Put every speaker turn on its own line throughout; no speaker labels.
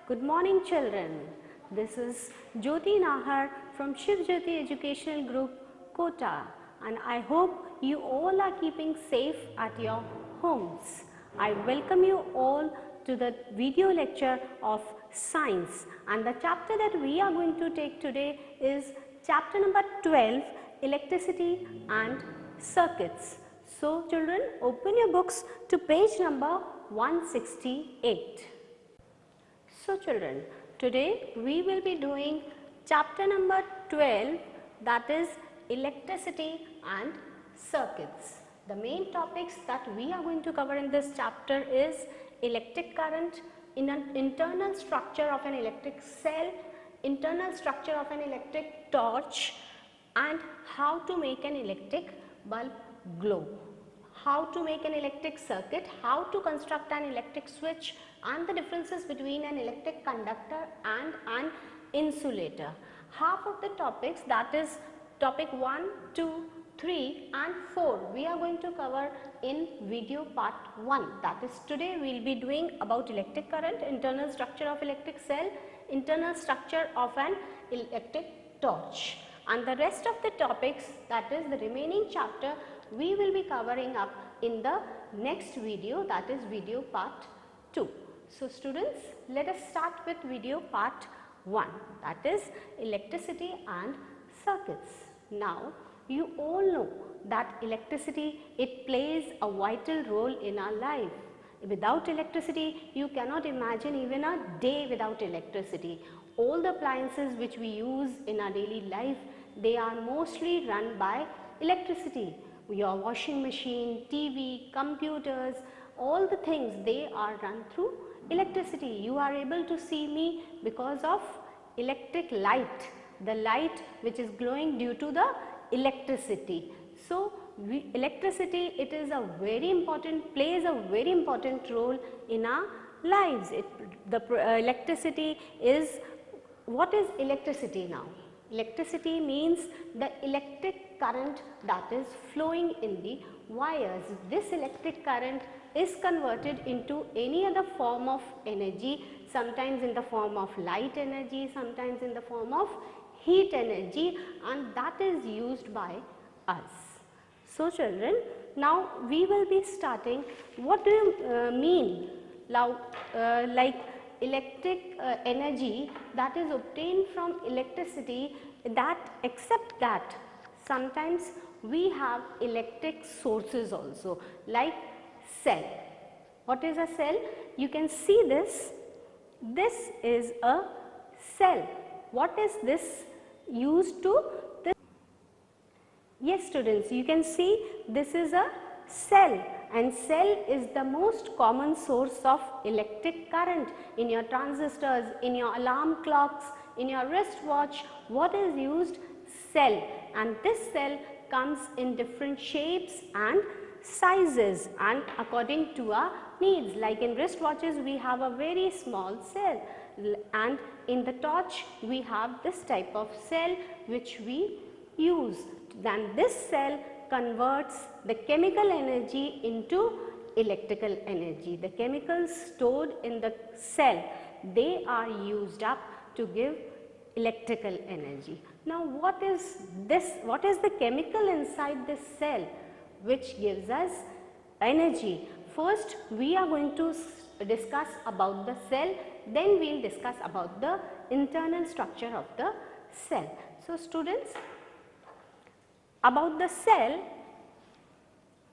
Good morning children. This is Jyoti Nahar from Shiv Jyoti Educational Group, Kota, and I hope you all are keeping safe at your homes. I welcome you all to the video lecture of science, and the chapter that we are going to take today is chapter number 12, electricity and circuits. So children, open your books to page number 168. So children, today we will be doing chapter number 12, that is electricity and circuits. The main topics that we are going to cover in this chapter is electric current, in an internal structure of an electric cell, internal structure of an electric torch, and how to make an electric bulb glow, how to make an electric circuit, how to construct an electric switch, and the differences between an electric conductor and an insulator. Half of the topics, that is topic 1, 2, 3 and 4, we are going to cover in video part 1. That is, today we will be doing about electric current, internal structure of electric cell, internal structure of an electric torch, and the rest of the topics, that is the remaining chapter, we will be covering up in the next video, that is video part 2. So students, let us start with video part 1, that is electricity and circuits. Now you all know that electricity, it plays a vital role in our life. Without electricity, you cannot imagine even a day without electricity. All the appliances which we use in our daily life, they are mostly run by electricity. Your washing machine, TV, computers, all the things, they are run through electricity. You are able to see me because of electric light, the light which is glowing due to the electricity. So electricity, it is a very important, plays a very important role in our lives. Electricity is, what is electricity now? Electricity means the electric current that is flowing in the wires. This electric current is converted into any other form of energy, sometimes in the form of light energy, sometimes in the form of heat energy, and that is used by us. So children, now we will be starting. What do you mean now, like electric energy that is obtained from electricity, that except that sometimes we have electric sources also, like cell. What is a cell? You can see this. This is a cell. What is this used to? Yes students, you can see this is a cell, and cell is the most common source of electric current. In your transistors, in your alarm clocks, in your wristwatch, what is used? Cell, and this cell comes in different shapes and sizes and according to our needs. Like in wristwatches, we have a very small cell, and in the torch we have this type of cell which we use. Then this cell converts the chemical energy into electrical energy. The chemicals stored in the cell, they are used up to give electrical energy. Now what is this? What is the chemical inside this cell which gives us energy? First we are going to discuss about the cell, then we will discuss about the internal structure of the cell. So students, about the cell,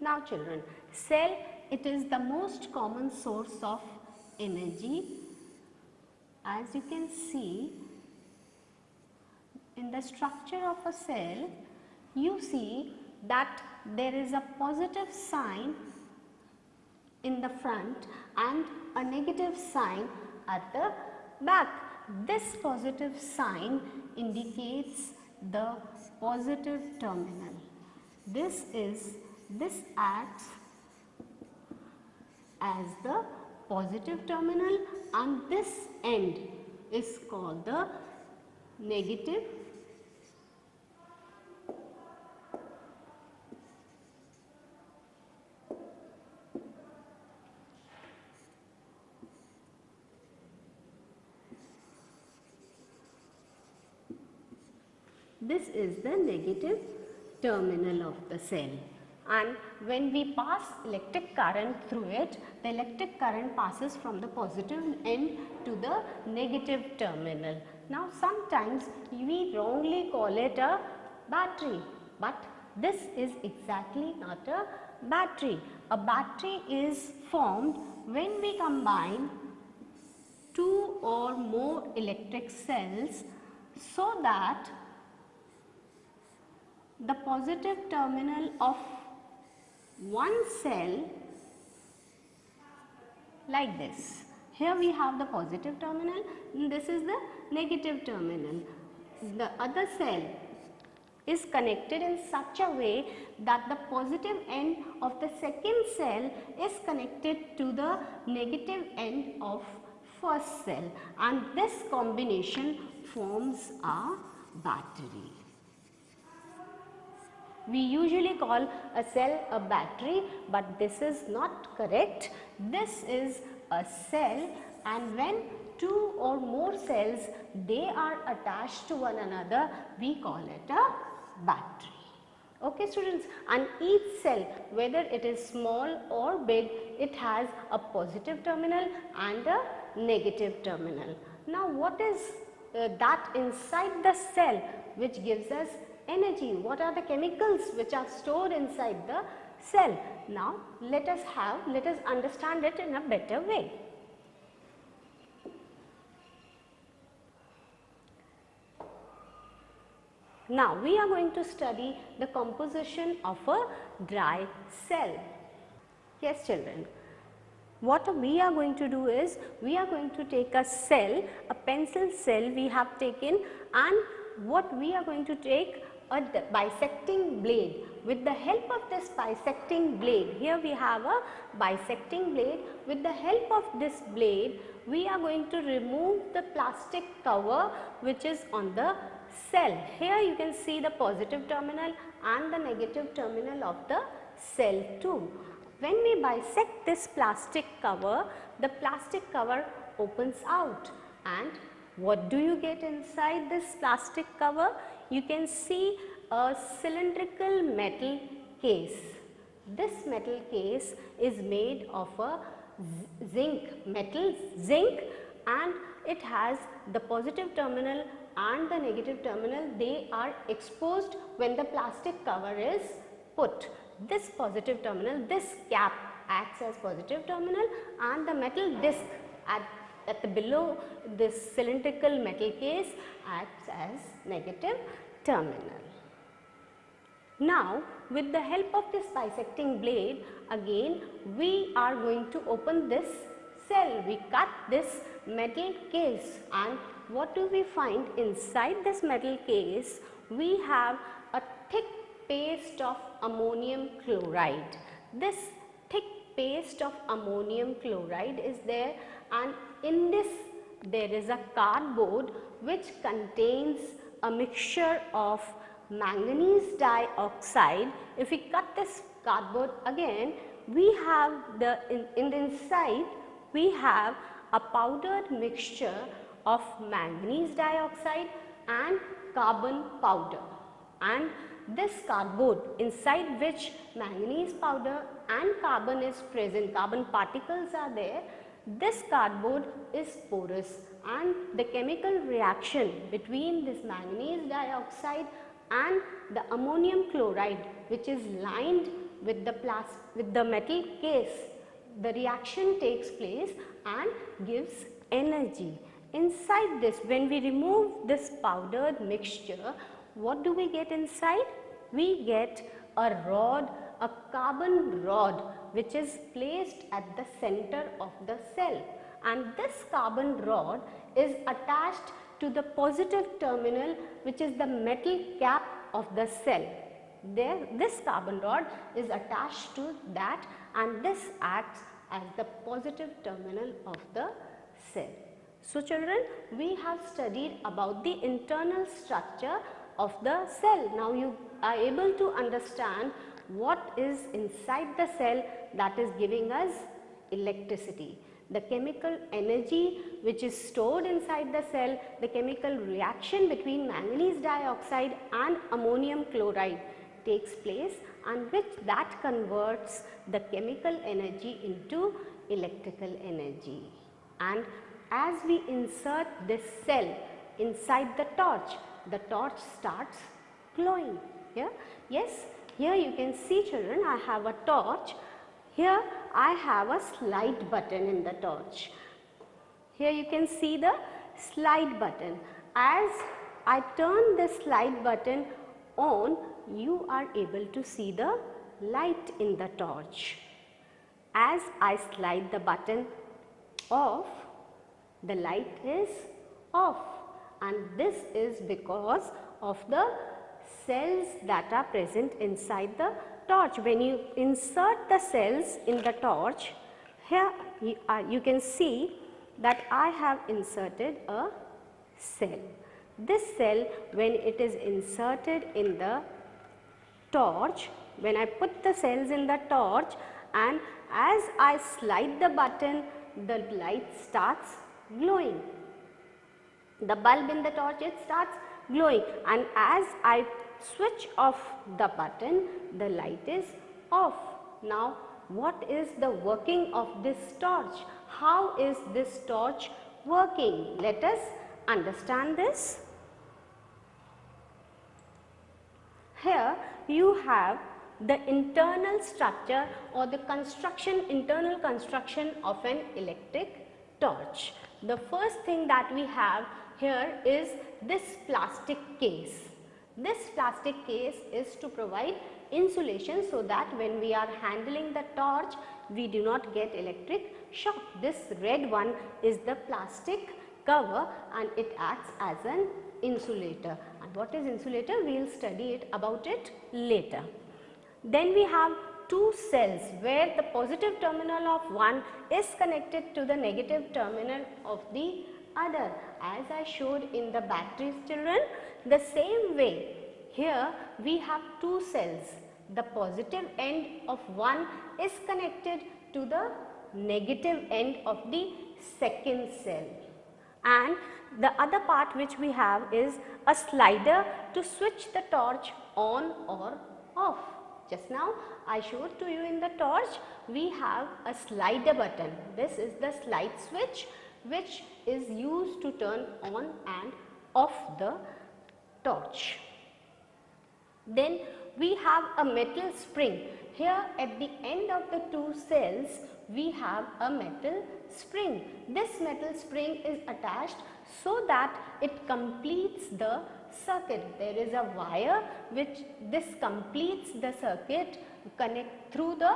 now children, cell, it is the most common source of energy. As you can see, in the structure of a cell, you see that there is a positive sign in the front and a negative sign at the back. This positive sign indicates the positive terminal. This acts as the positive terminal, and this end is called the negative This is the negative terminal of the cell, and when we pass electric current through it, the electric current passes from the positive end to the negative terminal. Now sometimes we wrongly call it a battery, but this is exactly not a battery. A battery is formed when we combine two or more electric cells so that the positive terminal of one cell, like this. Here we have the positive terminal and this is the negative terminal. The other cell is connected in such a way that the positive end of the second cell is connected to the negative end of first cell, and this combination forms a battery. We usually call a cell a battery, but this is not correct. This is a cell, and when two or more cells they are attached to one another, we call it a battery. Okay students, and each cell, whether it is small or big, it has a positive terminal and a negative terminal. Now what is that inside the cell which gives us energy? What are the chemicals which are stored inside the cell? Now let us understand it in a better way. Now we are going to study the composition of a dry cell. Yes children, what we are going to do is, we are going to take a cell, a pencil cell we have taken, and what we are going to take a bisecting blade. With the help of this bisecting blade, here we have a bisecting blade. With the help of this blade, we are going to remove the plastic cover which is on the cell. Here you can see the positive terminal and the negative terminal of the cell too. When we bisect this plastic cover, the plastic cover opens out, and what do you get inside this plastic cover? You can see a cylindrical metal case. This metal case is made of a metal zinc, and it has the positive terminal and the negative terminal. They are exposed when the plastic cover is put. This positive terminal, this cap acts as positive terminal, and the metal disc at the below this cylindrical metal case acts as negative terminal. Now with the help of this bisecting blade, again we are going to open this cell. We cut this metal case, and what do we find inside this metal case? We have a thick paste of ammonium chloride. This thick paste of ammonium chloride is there, and in this there is a cardboard which contains a mixture of manganese dioxide. If we cut this cardboard again, we have in the inside we have a powdered mixture of manganese dioxide and carbon powder, and this cardboard inside which manganese powder and carbon is present, carbon particles are there. This cardboard is porous, and the chemical reaction between this manganese dioxide and the ammonium chloride, which is lined with the metal case, the reaction takes place and gives energy. Inside this, when we remove this powdered mixture, what do we get inside? We get a rod, a carbon rod, which is placed at the center of the cell, and this carbon rod is attached to the positive terminal, which is the metal cap of the cell. This carbon rod is attached to that, and this acts as the positive terminal of the cell. So children, we have studied about the internal structure of the cell. Now you are able to understand what is inside the cell that is giving us electricity. the chemical energy which is stored inside the cell, the chemical reaction between manganese dioxide and ammonium chloride takes place, and which that converts the chemical energy into electrical energy. And as we insert this cell inside the torch starts glowing. Here, yes, here you can see, children, I have a torch. Here I have a slide button in the torch. Here you can see the slide button. As I turn the slide button on, you are able to see the light in the torch. As I slide the button off, the light is off, and this is because of the cells that are present inside the torch. When you insert the cells in the torch, here you can see that I have inserted a cell. This cell, when it is inserted in the torch, when I put the cells in the torch and as I slide the button, the light starts glowing. The bulb in the torch, it starts glowing, and as I switch off the button, the light is off. Now, what is the working of this torch? How is this torch working? Let us understand this. Here you have the internal structure or the internal construction of an electric torch. The first thing that we have here is this plastic case. This plastic case is to provide insulation so that when we are handling the torch, we do not get electric shock. This red one is the plastic cover and it acts as an insulator. And what is insulator? We will study about it later. Then we have two cells where the positive terminal of one is connected to the negative terminal of the other. As I showed in the batteries, children, the same way here we have two cells. The positive end of one is connected to the negative end of the second cell, and the other part which we have is a slider to switch the torch on or off. Just now I showed to you in the torch we have a slider button. This is the slide switch which is used to turn on and off the torch. Then we have a metal spring. Here at the end of the two cells we have a metal spring. This metal spring is attached so that it completes the circuit. There is a wire which this completes the circuit connect through the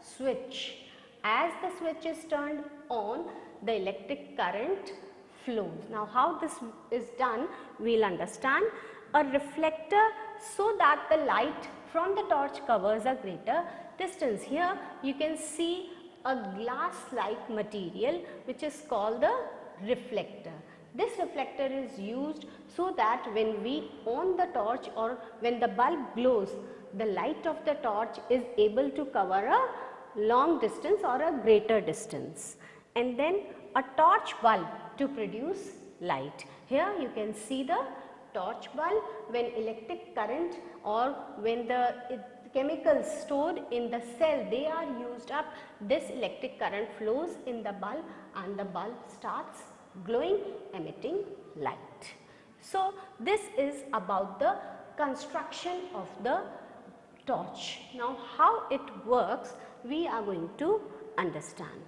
switch. As the switch is turned on, the electric current flows. Now how this is done, we will understand. A reflector so that the light from the torch covers a greater distance. Here you can see a glass-like material which is called the reflector. This reflector is used so that when we on the torch or when the bulb glows, the light of the torch is able to cover a long distance or a greater distance. And then a torch bulb to produce light. Here you can see the torch bulb. When electric current or when the chemicals stored in the cell, they are used up, this electric current flows in the bulb and the bulb starts glowing, emitting light. So this is about the construction of the torch. Now how it works we are going to understand.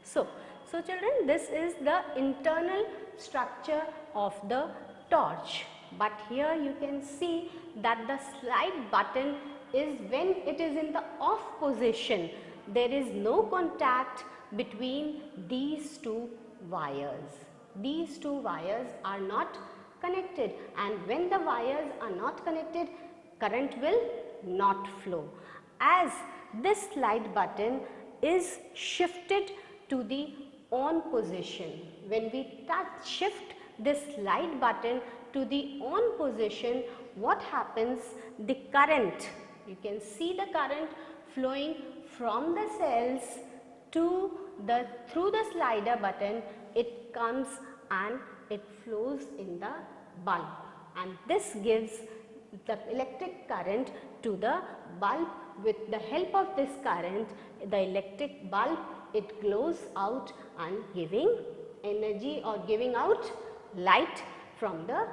So children, this is the internal structure of the torch, but here you can see that the slide button is when it is in the off position. There is no contact between these two wires. These two wires are not connected, and when the wires are not connected, current will not flow. As this slide button is shifted to the on position, when we shift this slide button to the on position, what happens? The current, you can see the current flowing from the cells through the slider button, it comes and it flows in the bulb, and this gives the electric current to the bulb. With the help of this current, the electric bulb, it glows out and giving energy or giving out light from the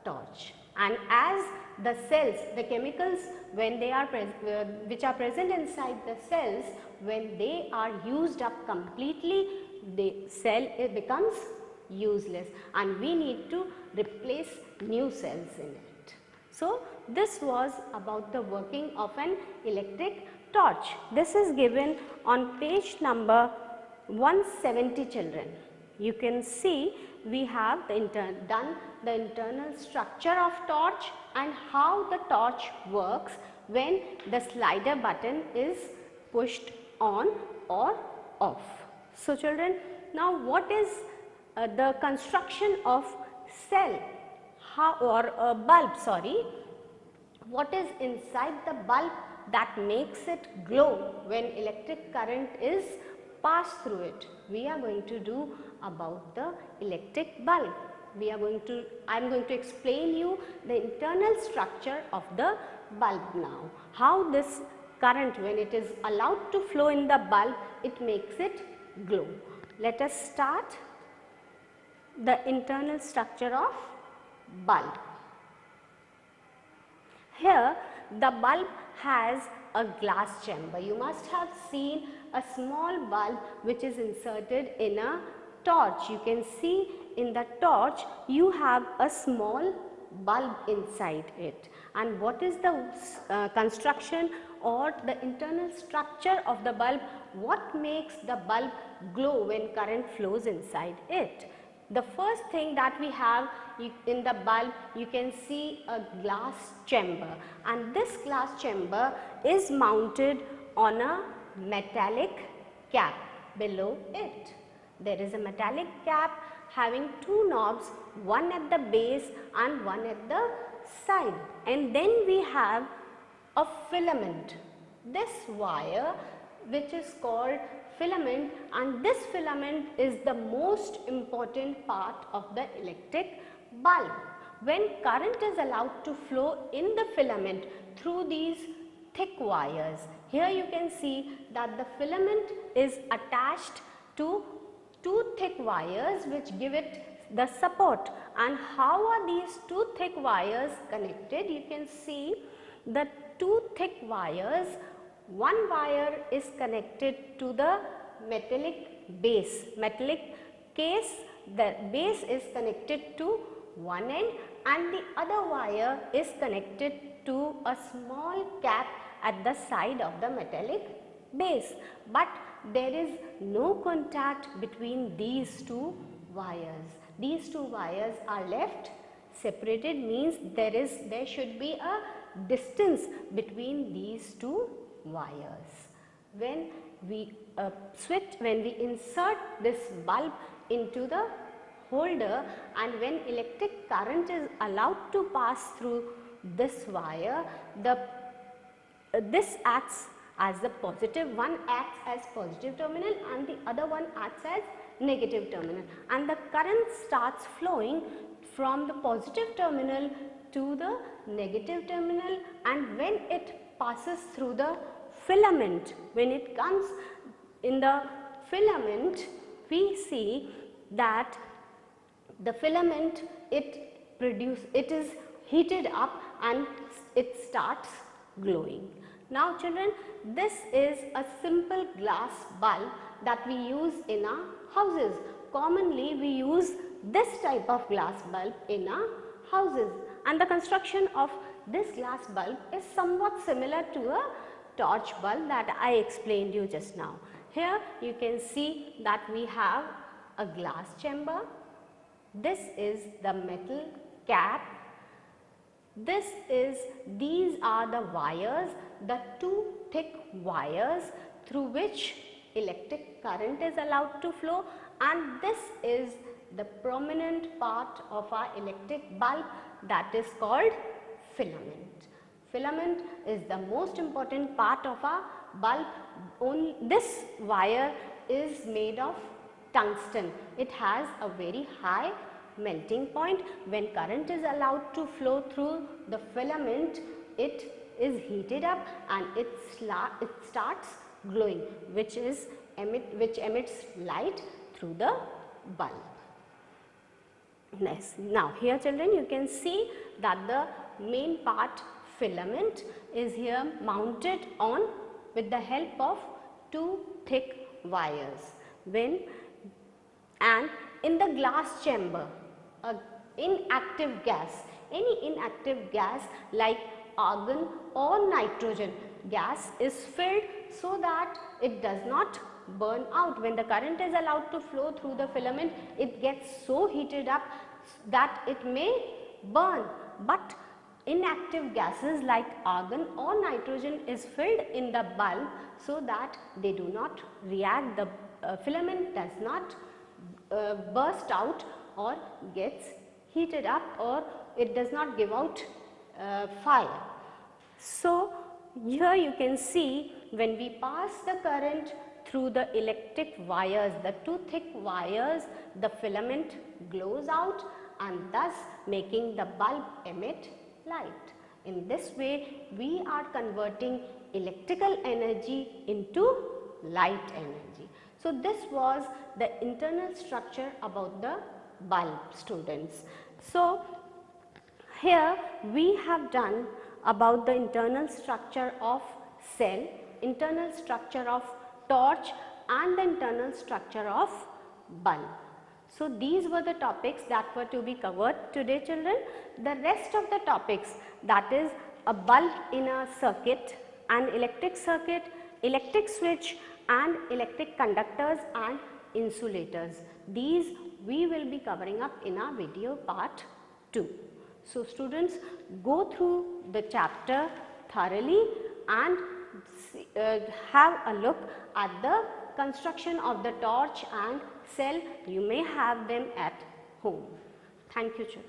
torch. And as the cells, the chemicals, when they are which are present inside the cells, when they are used up completely, the cell it becomes useless and we need to replace new cells in it. So, this was about the working of an electric torch. This is given on page number 170, children. You can see we have done the internal structure of torch and how the torch works when the slider button is pushed on or off. So, children, now what is the construction of cell or bulb, sorry, what is inside the bulb that makes it glow when electric current is passed through it? We are going to do about the electric bulb. I am going to explain you the internal structure of the bulb now. How this current, when it is allowed to flow in the bulb, it makes it glow. Let us start the internal structure of bulb. Here the bulb has a glass chamber. You must have seen a small bulb which is inserted in a torch. You can see in the torch you have a small bulb inside it. And what is the construction or the internal structure of the bulb? What makes the bulb glow when current flows inside it? The first thing that we have in the bulb, you can see a glass chamber, and this glass chamber is mounted on a metallic cap below it. There is a metallic cap having two knobs, one at the base and one at the side, and then we have a filament. This wire, which is called filament, and this filament is the most important part of the electric bulb. When current is allowed to flow in the filament through these thick wires, here you can see that the filament is attached to two thick wires which give it the support. And how are these two thick wires connected? You can see the two thick wires. One wire is connected to the metallic base, metallic case. The base is connected to one end and the other wire is connected to a small cap at the side of the metallic base. But there is no contact between these two wires. These two wires are left separated, means there should be a distance between these two wires. When we insert this bulb into the holder and when electric current is allowed to pass through this wire, this acts as the positive, one acts as positive terminal and the other one acts as negative terminal, and the current starts flowing from the positive terminal to the negative terminal. And when it passes through the filament, when it comes in the filament, we see that the filament it is heated up and it starts glowing. Now children, this is a simple glass bulb that we use in our houses. Commonly we use this type of glass bulb in our houses, and the construction of this glass bulb is somewhat similar to a torch bulb that I explained you just now. Here you can see that we have a glass chamber. This is the metal cap. These are the wires, the two thick wires through which electric current is allowed to flow, and this is the prominent part of our electric bulb, that is called filament. Filament is the most important part of our bulb. Only this wire is made of tungsten. It has a very high melting point. When current is allowed to flow through the filament, it is heated up and it starts glowing, which emits light through the bulb. Nice. Now here children, you can see that the main part filament is here mounted on with the help of two thick wires. And in the glass chamber, inactive gas, any inactive gas like argon or nitrogen gas is filled so that it does not burn out. When the current is allowed to flow through the filament, it gets so heated up that it may burn, but inactive gases like argon or nitrogen is filled in the bulb so that they do not react, the filament does not burst out or gets heated up, or it does not give out fire. So here you can see when we pass the current through the electric wires, the two thick wires, the filament glows out and thus making the bulb emit light. In this way we are converting electrical energy into light energy. So this was the internal structure about the bulb, students. So here we have done about the internal structure of cell, internal structure of torch and the internal structure of bulb. So these were the topics that were to be covered today children. The rest of the topics, that is a bulb in a circuit, an electric circuit, electric switch and electric conductors and insulators, these we will be covering up in our video part 2. So students, go through the chapter thoroughly and have a look at the construction of the torch and cell. You may have them at home. Thank you children.